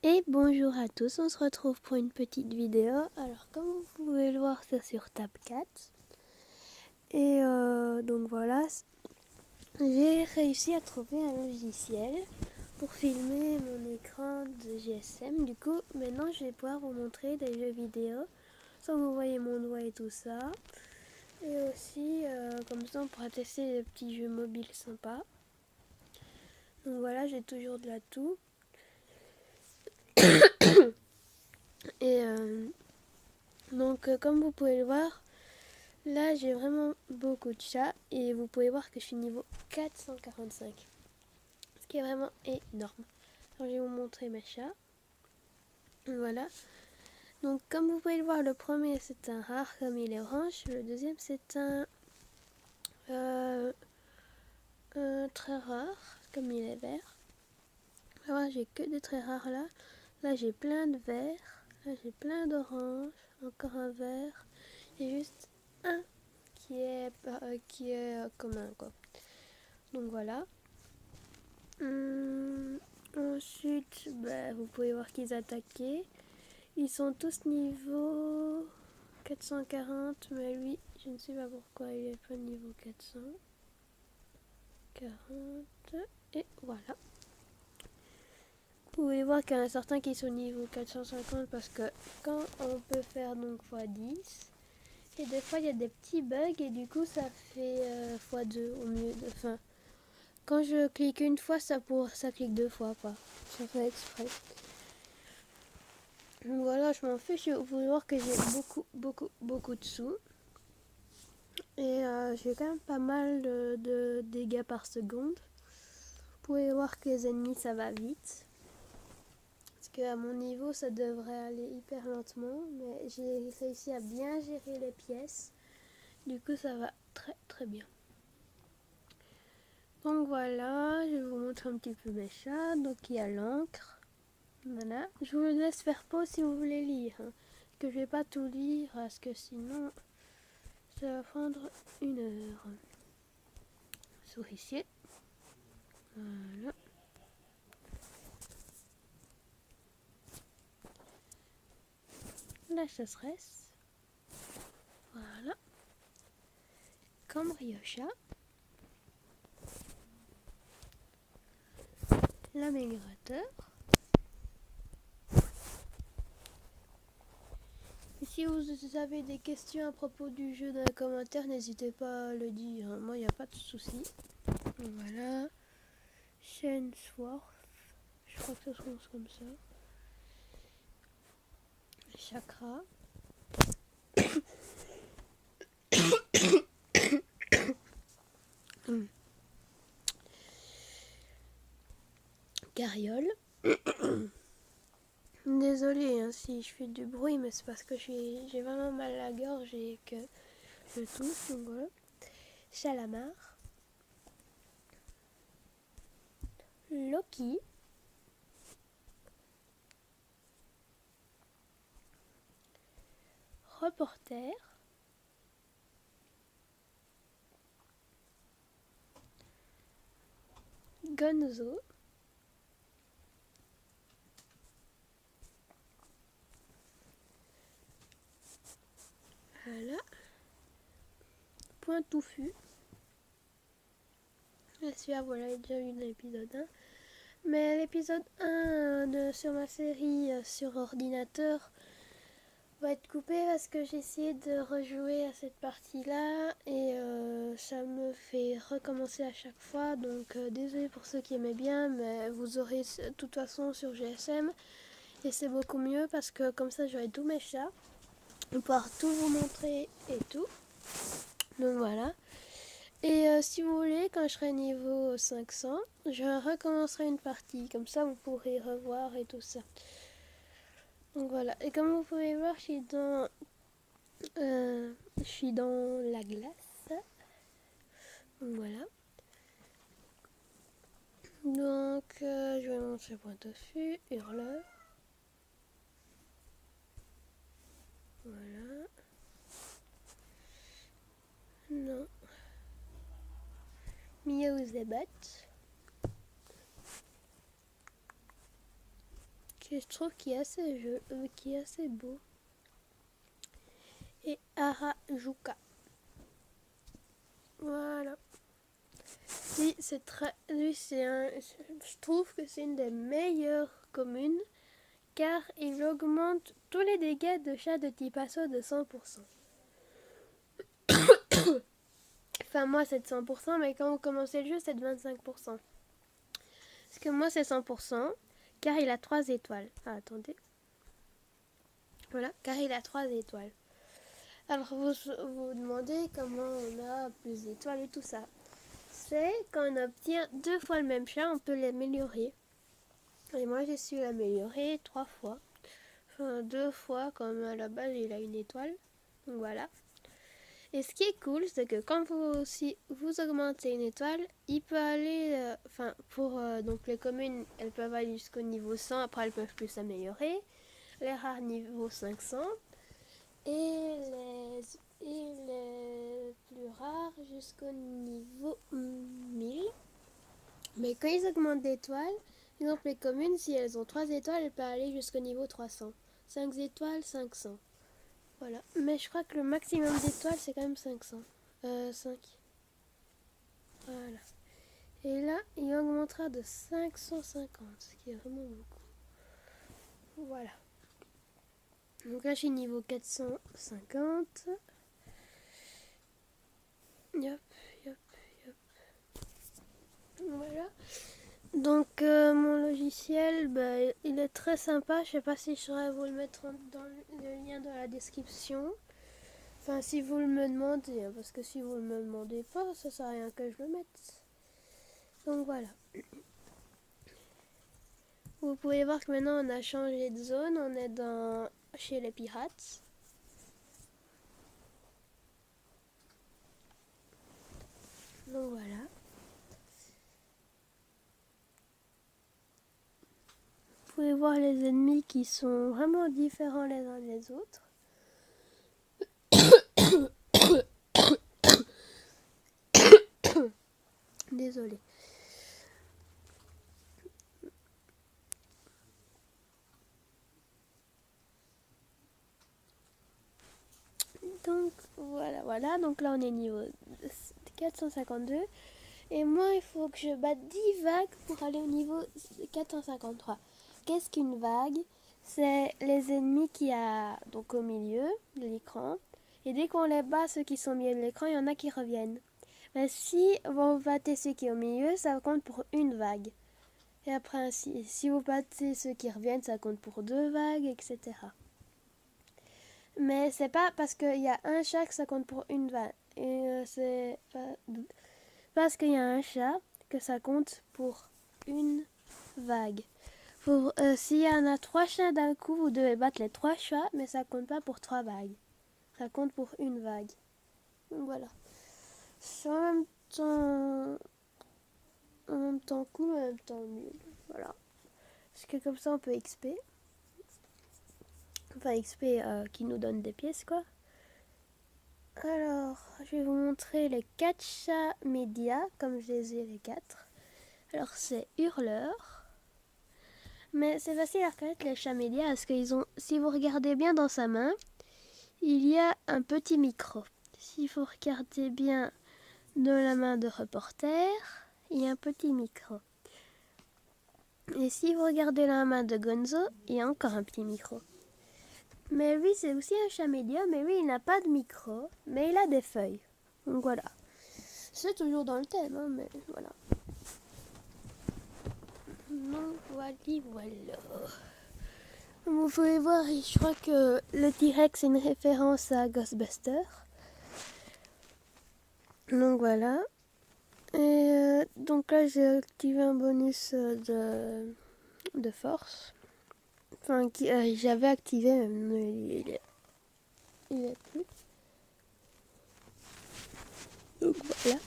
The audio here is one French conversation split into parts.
Et bonjour à tous, on se retrouve pour une petite vidéo. Alors comme vous pouvez le voir, c'est sur TapCut. Et donc voilà, j'ai réussi à trouver un logiciel pour filmer mon écran de GSM. Du coup, maintenant je vais pouvoir vous montrer des jeux vidéo sans vous voyez mon doigt et tout ça. Et aussi, comme ça on pourra tester des petits jeux mobiles sympas. Donc voilà, j'ai toujours de la toux. Et donc comme vous pouvez le voir, là j'ai vraiment beaucoup de chats et vous pouvez voir que je suis niveau 445. Ce qui est vraiment énorme. Alors je vais vous montrer mes chats. Voilà. Donc comme vous pouvez le voir, le premier c'est un rare comme il est orange. Le deuxième c'est un très rare comme il est vert. Alors j'ai que des très rares là. Là j'ai plein de verts. Là j'ai plein d'orange. Encore un vert. Et juste un qui est commun quoi. Donc voilà. Ensuite, vous pouvez voir qu'ils attaquaient. Ils sont tous niveau 440, mais lui, je ne sais pas pourquoi il est pas niveau 440. Et voilà. Vous pouvez voir qu'il y en a certains qui sont niveau 450 parce que quand on peut faire donc x10, et des fois il y a des petits bugs et du coup ça fait x2 au mieux de fin. Quand je clique une fois, ça clique deux fois, quoi. Ça fait exprès. Donc voilà, je m'en fiche. Vous pouvez voir que j'ai beaucoup de sous. Et j'ai quand même pas mal de dégâts par seconde. Vous pouvez voir que les ennemis, ça va vite. Parce qu'à mon niveau, ça devrait aller hyper lentement. Mais j'ai réussi à bien gérer les pièces. Du coup, ça va très bien. Donc voilà, je vais vous montrer un petit peu mes chats. Donc il y a l'encre. Voilà, je vous laisse faire pause si vous voulez lire. Hein. Parce que je vais pas tout lire, parce que sinon ça va prendre 1 heure. Souricier. Voilà. La chasseresse. Voilà. Cambriochat. L'amigrateur. Si vous avez des questions à propos du jeu dans les commentaires, n'hésitez pas à le dire. Hein. Moi, il n'y a pas de souci. Voilà. Chainsworth. Je crois que ça se prononce comme ça. Chakra. Carriole. Désolée hein, si je fais du bruit, mais c'est parce que j'ai vraiment mal à la gorge et que je tousse. Donc voilà. Chalamar. Loki. Reporter. Gonzo. Voilà. Point touffu. Et celui-là, voilà, il y a déjà eu l'épisode 1. Mais l'épisode 1 sur ma série sur ordinateur va être coupé parce que j'ai essayé de rejouer à cette partie-là et ça me fait recommencer à chaque fois. Donc désolé pour ceux qui aimaient bien, mais vous aurez de toute façon sur GSM. Et c'est beaucoup mieux parce que comme ça j'aurai tous mes chats. Je vais pouvoir tout vous montrer et tout. Donc voilà. Et si vous voulez, quand je serai niveau 500, je recommencerai une partie. Comme ça, vous pourrez revoir et tout ça. Donc voilà. Et comme vous pouvez voir, je suis dans la glace. Donc voilà. Donc je vais montrer point tofu, hurleur. Voilà. Non. Miaou Zebat. que je trouve qui est assez qui est assez beau. Et Harajuka. Voilà. Lui, je trouve que c'est une des meilleures communes car il augmente tous les dégâts de chats de type assaut de 100%. Enfin, moi c'est de 100%, mais quand vous commencez le jeu, c'est de 25%. Parce que moi c'est 100%, car il a 3 étoiles. Ah, attendez. Voilà, car il a 3 étoiles. Alors vous vous demandez comment on a plus d'étoiles et tout ça. C'est quand on obtient 2 fois le même chat, on peut l'améliorer. Et moi j'ai su l'améliorer 3 fois. Enfin 2 fois, comme à la base il a une étoile. Donc voilà. Et ce qui est cool, c'est que quand si vous augmentez une étoile, il peut aller, donc les communes, elles peuvent aller jusqu'au niveau 100, après elles peuvent plus s'améliorer. Les rares niveau 500 et les plus rares jusqu'au niveau 1000. Mais quand ils augmentent d'étoiles, par exemple les communes, si elles ont 3 étoiles, elles peuvent aller jusqu'au niveau 300. 5 étoiles, 500. Voilà. Mais je crois que le maximum d'étoiles, c'est quand même 500. 5. Voilà. Et là, il augmentera de 550, ce qui est vraiment beaucoup. Voilà. Donc là, je suis niveau 450. Yop, yop, yop. Voilà. Donc mon logiciel, il est très sympa. Je sais pas si je saurais vous le mettre dans le lien dans la description. Enfin, si vous me demandez, parce que si vous ne me demandez pas, ça sert à rien que je le mette. Donc voilà. Vous pouvez voir que maintenant on a changé de zone, on est chez les pirates. Donc voilà. Vous pouvez voir les ennemis qui sont vraiment différents les uns des autres. Désolée. Donc voilà. Donc là on est niveau 452. Et moi il faut que je batte 10 vagues pour aller au niveau 453. Qu'est-ce qu'une vague? C'est les ennemis qui a donc au milieu de l'écran. Et dès qu'on les bat, ceux qui sont au milieu de l'écran, il y en a qui reviennent. Mais si vous battez ceux qui sont au milieu, ça compte pour une vague. Et après, si vous battez ceux qui reviennent, ça compte pour 2 vagues, etc. Mais c'est pas parce qu'il y a un chat que ça compte pour une vague. Et c'est pas parce qu'il y a un chat que ça compte pour une vague. S'il y en a 3 chats d'un coup, vous devez battre les 3 chats, mais ça compte pas pour 3 vagues. Ça compte pour une vague. Donc voilà. C'est en même temps cool, en même temps nul. Voilà. Parce que comme ça, on peut XP. Enfin, XP qui nous donne des pièces, quoi. Alors, je vais vous montrer les 4 chats médias, comme je les ai les 4. Alors, c'est hurleur. Mais c'est facile à reconnaître les chats médias parce qu'ils ont, si vous regardez bien dans sa main, il y a un petit micro. Si vous regardez bien dans la main de reporter, il y a un petit micro. Et si vous regardez la main de Gonzo, il y a encore un petit micro. Mais lui, c'est aussi un chat média, mais lui, il n'a pas de micro, mais il a des feuilles. Donc voilà. C'est toujours dans le thème, hein, mais voilà. Donc voilà. Vous pouvez voir, je crois que le T-Rex est une référence à Ghostbusters. Donc voilà. Et donc là, j'ai activé un bonus de force. Enfin, j'avais activé, mais il est plus. Donc voilà.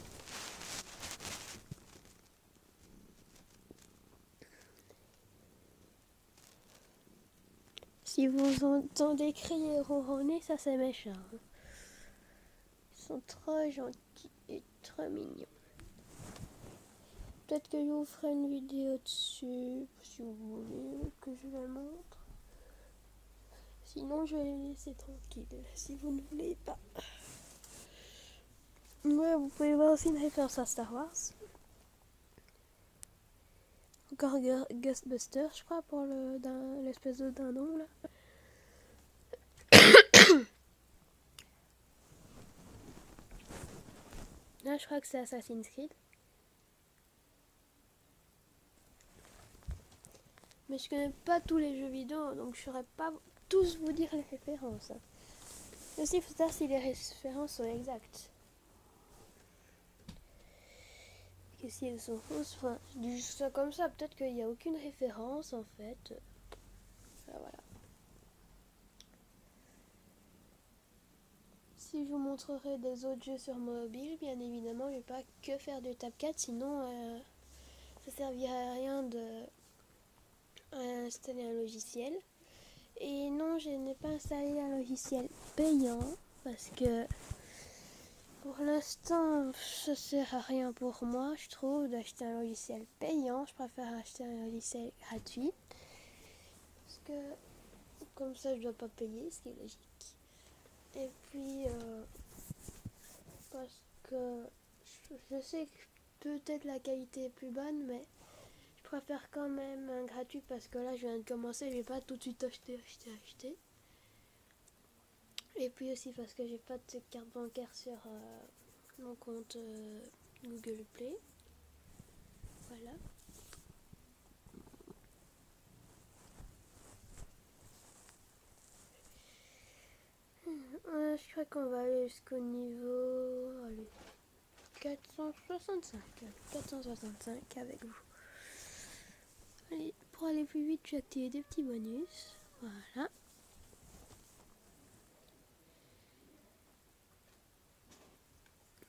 Si vous entendez crier ronronner, ça c'est mes chats. Ils sont trop gentils et trop mignons. Peut-être que je vous ferai une vidéo dessus, si vous voulez, que je vais montrer. Sinon, je vais les laisser tranquilles si vous ne voulez pas. Ouais, vous pouvez voir aussi une référence à Star Wars. Encore Ghostbusters, je crois, pour l'espèce de dindon là. Là, je crois que c'est Assassin's Creed. Mais je connais pas tous les jeux vidéo, donc je saurais pas tous vous dire les références. Aussi, il faut savoir si les références sont exactes. Et si elles sont fausses, enfin, je dis juste ça comme ça, peut-être qu'il n'y a aucune référence en fait. Voilà. Si je vous montrerai des autres jeux sur mobile, bien évidemment, je ne vais pas que faire du Tap 4, sinon ça servirait à rien d'installer un logiciel. Et non, je n'ai pas installé un logiciel payant parce que pour l'instant, ça sert à rien pour moi, je trouve, d'acheter un logiciel payant. Je préfère acheter un logiciel gratuit parce que comme ça, je ne dois pas payer, ce qui est logique. Et puis, parce que je sais que peut-être la qualité est plus bonne, mais je préfère quand même un gratuit parce que là, je viens de commencer, je vais pas tout de suite acheter. Et puis aussi parce que j'ai pas de carte bancaire sur mon compte Google Play. Voilà. Je crois qu'on va aller jusqu'au niveau 465. 465 avec vous. Allez, pour aller plus vite, j'ai activé des petits bonus. Voilà.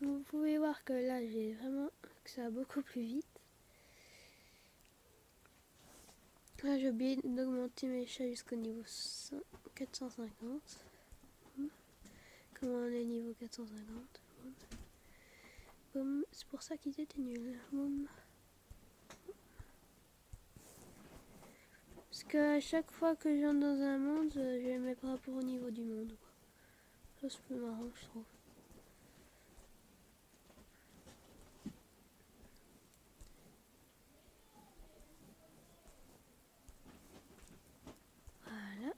Vous pouvez voir que là, j'ai vraiment que ça va beaucoup plus vite. Là, j'ai oublié d'augmenter mes chats jusqu'au niveau 450. Comment on est niveau 450? Boum. C'est pour ça qu'ils étaient nuls. Boum. Parce qu'à chaque fois que je rentre dans un monde, je les mets par rapport au niveau du monde. Ça, c'est plus marrant, je trouve. Voilà.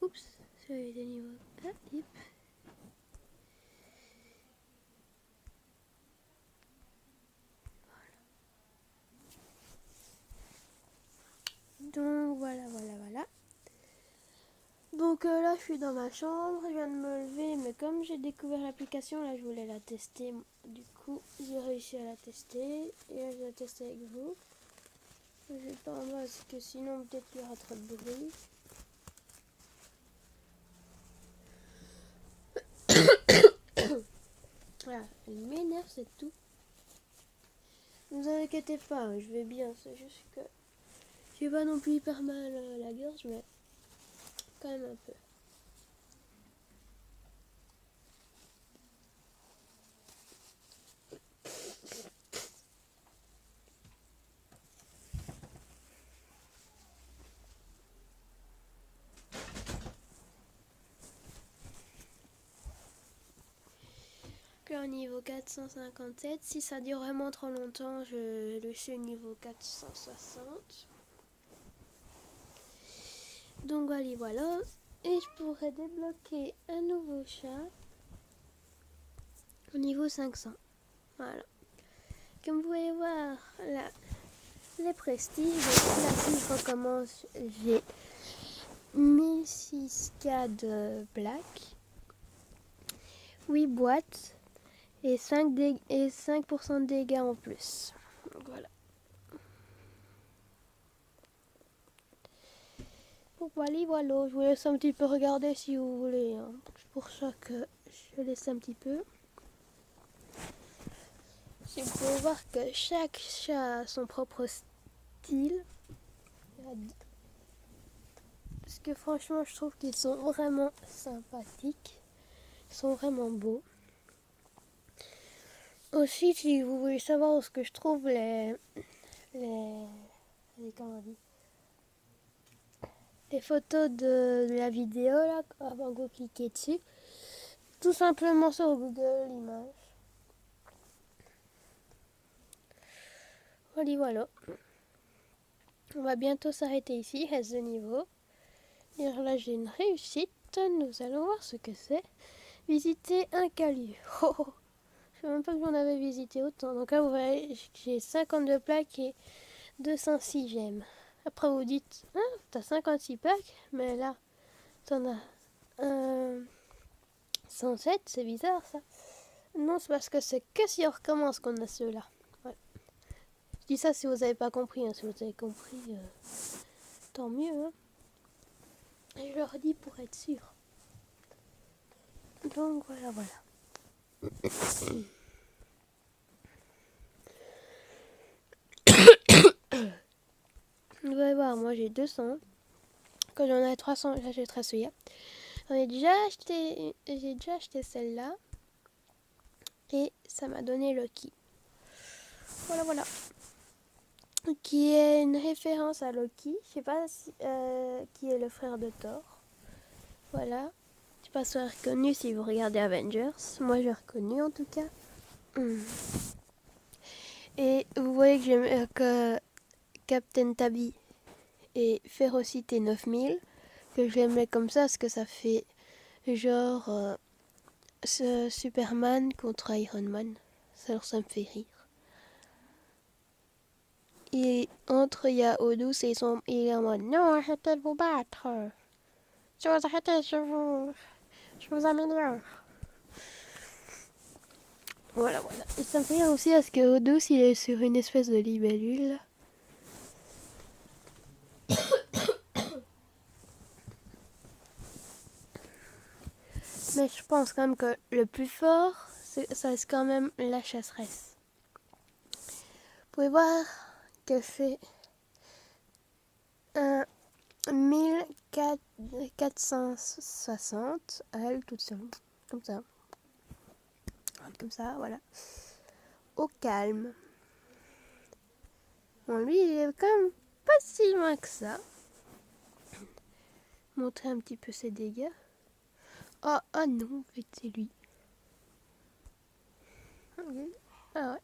Oups, c'est des niveaux. Ah, hip. Donc voilà. Donc là, je suis dans ma chambre, je viens de me lever, mais comme j'ai découvert l'application, là, je voulais la tester. Du coup, j'ai réussi à la tester, et là, je vais la tester avec vous. Je vais pas en bas parce que sinon, peut-être qu'il y aura trop de bruit. Voilà, elle m'énerve, c'est tout. Ne vous inquiétez pas, je vais bien, c'est juste que j'ai pas non plus hyper mal à la gorge, mais quand même un peu. Là, au niveau 457, si ça dure vraiment trop longtemps, je le suis au niveau 460. Donc voilà. Et je pourrais débloquer un nouveau chat au niveau 500. Voilà. Comme vous pouvez voir, là, les prestiges. Là, si je recommence, j'ai 1006K de black, 8 boîtes et 5% de dégâts en plus. Donc voilà. Donc voilà, je vous laisse un petit peu regarder si vous voulez. Hein. C'est pour ça que je laisse un petit peu. Si vous pouvez voir que chaque chat a son propre style. Parce que franchement, je trouve qu'ils sont vraiment sympathiques. Ils sont vraiment beaux. Aussi, si vous voulez savoir ce que je trouve comment on dit, les photos de la vidéo là, avant que vous cliquez dessus. Tout simplement sur Google Images. Voilà. On va bientôt s'arrêter ici, à ce niveau. Et là, j'ai une réussite. Nous allons voir ce que c'est. Visiter un calieu. Oh, oh. Je ne sais même pas que j'en avais visité autant. Donc là, vous voyez, j'ai 52 plaques et 206 gemmes. Après, vous dites, hein, t'as 56 plaques, mais là, t'en as 107, c'est bizarre ça. Non, c'est parce que c'est que si on recommence qu'on a ceux-là. Ouais. Je dis ça si vous n'avez pas compris. Hein. Si vous avez compris, tant mieux. Hein. Et je leur dis pour être sûr. Donc voilà. Vous allez voir, moi j'ai 200. Quand j'en ai 300, j'achèterai celui-là. J'ai déjà acheté celle-là. Et ça m'a donné Loki. Voilà. Qui est une référence à Loki. Je sais pas si, qui est le frère de Thor. Voilà. Je sais pas si vous avez reconnu si vous regardez Avengers. Moi j'ai reconnu en tout cas. Et vous voyez que j'aime que Captain Tabby et Férocité 9000. Que je les mets comme ça parce que ça fait genre Superman contre Iron Man. Ça me fait rire. Et entre, il y a Odus et il est en mode non, arrêtez de vous battre. Si vous arrêtez, je vous améliore. Voilà. Et ça me fait rire aussi parce que Odus, il est sur une espèce de libellule. Mais je pense quand même que le plus fort, ça reste quand même la chasseresse. Vous pouvez voir que c'est un 1460 à elle toute seule. Comme ça, voilà. Au calme. Bon, lui, il est quand même pas si loin que ça. Montrer un petit peu ses dégâts. Oh non, c'est lui. Ah ouais.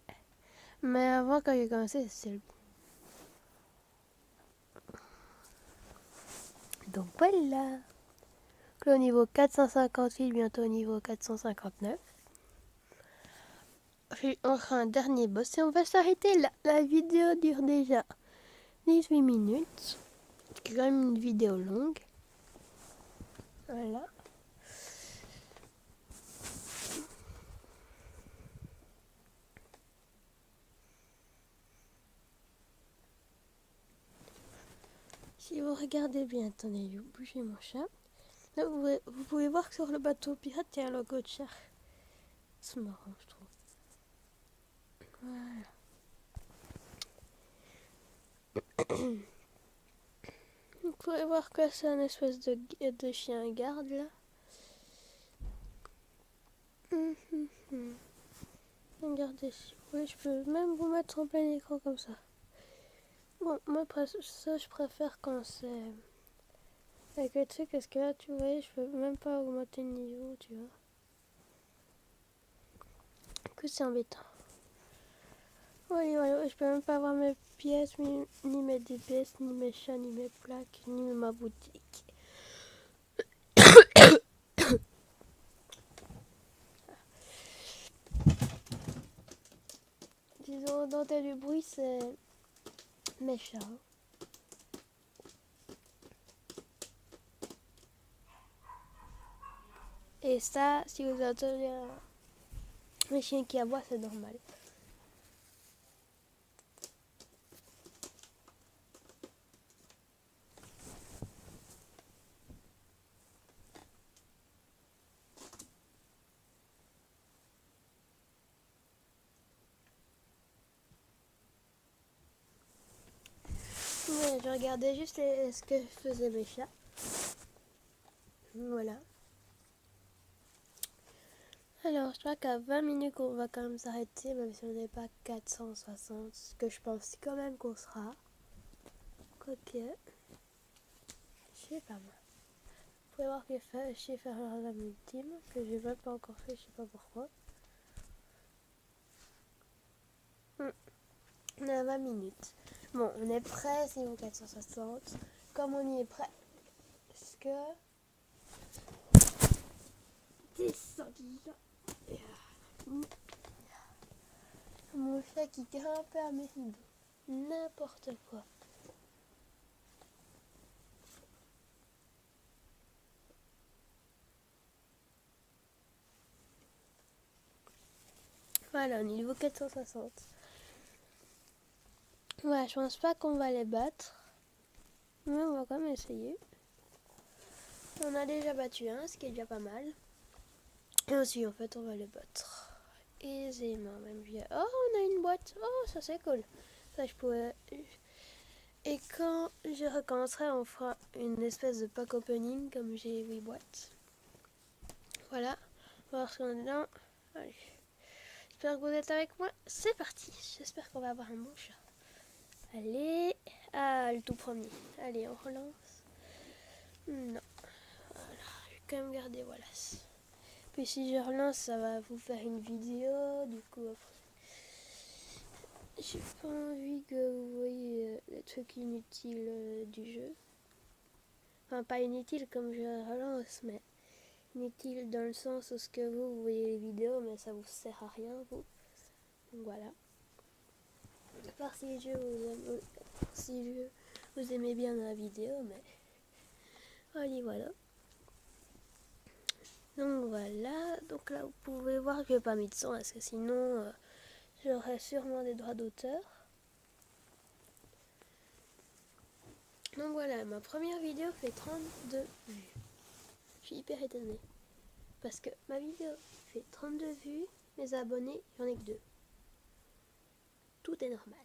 Mais avant, quand j'ai commencé, c'est lui. Donc voilà. Là, au niveau 458, bientôt au niveau 459. On fera un dernier boss et on va s'arrêter là. La vidéo dure déjà 18 minutes. C'est quand même une vidéo longue. Voilà. Si vous regardez bien, attendez, je vais bouger mon chat. Là, vous pouvez voir que sur le bateau pirate, il y a un logo de chat. C'est marrant, je trouve. Voilà. Vous pouvez voir que c'est un espèce de chien garde là. Regardez, si vous voulez, je peux même vous mettre en plein écran comme ça. Bon, moi ça je préfère quand c'est avec le truc parce que là tu vois, je peux même pas augmenter le niveau, tu vois. Que c'est embêtant. Voilà, je peux même pas avoir mes pièces, ni mes DPS, ni mes chats, ni mes plaques, ni ma boutique. Disons, dans du bruit, c'est mes chats. Et ça, si vous entendez un chien qui aboie, c'est normal. Ouais, je regardais juste ce que faisaient mes chats. Voilà. Alors, je crois qu'à 20 minutes, on va quand même s'arrêter, même si on n'est pas 460, ce que je pense quand même qu'on sera. Quoique, je fait pas mal. Vous pouvez voir que je sais faire la ultime, que j'ai même pas encore fait, je sais pas pourquoi. On a 20 minutes. Bon, on est prêt, c'est niveau 460. Comme on y est prêt, parce que... Descendez là. Mon chat qui grimpe à mes rideaux. N'importe quoi. Voilà, on est niveau 460. Ouais, je pense pas qu'on va les battre. Mais on va quand même essayer. On a déjà battu un, ce qui est déjà pas mal. Et aussi, en fait, on va les battre aisément, même via... Oh, on a une boîte. Oh, ça c'est cool. Ça, je pourrais... Et quand je recommencerai, on fera une espèce de pack opening, comme j'ai 8 boîtes. Voilà. On va voir ce qu'on a dedans. Allez. J'espère que vous êtes avec moi. C'est parti. J'espère qu'on va avoir un bon chat. Allez. Ah, le tout premier. Allez, on relance. Non. Voilà. Je vais quand même garder, voilà. Puis si je relance, ça va vous faire une vidéo. Du coup, après... J'ai pas envie que vous voyez les trucs inutiles du jeu. Enfin, pas inutiles comme je relance, mais inutiles dans le sens où ce que vous voyez les vidéos, mais ça vous sert à rien, vous. Donc voilà. À part si vous aimez bien la vidéo, mais... Allez, voilà. Donc voilà. Donc là, vous pouvez voir que je n'ai pas mis de son, parce que sinon, j'aurais sûrement des droits d'auteur. Donc voilà, ma première vidéo fait 32 vues. Je suis hyper étonnée. Parce que ma vidéo fait 32 vues, mes abonnés, j'en ai que 2. Tout est normal.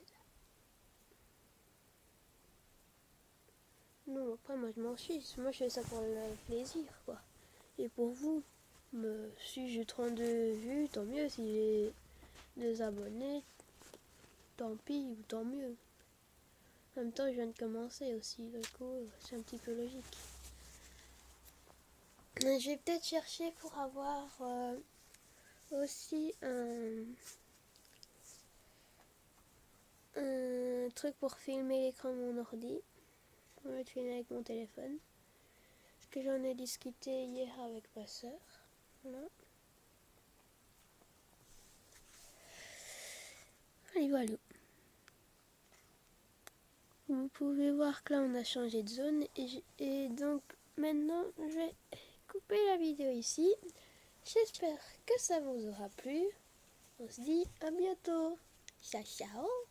Non, après moi je m'en fiche. Moi je fais ça pour le plaisir, quoi. Et pour vous, si j'ai 32 vues, tant mieux. Si j'ai 2 abonnés, tant pis ou tant mieux. En même temps, je viens de commencer aussi, du coup, c'est un petit peu logique. Je vais peut-être chercher pour avoir aussi un truc pour filmer l'écran de mon ordi. On va le filmer avec mon téléphone. Parce que j'en ai discuté hier avec ma soeur. Voilà. Allez, voilà. Vous pouvez voir que là on a changé de zone et donc maintenant je vais couper la vidéo ici. J'espère que ça vous aura plu. On se dit à bientôt. Ciao ciao.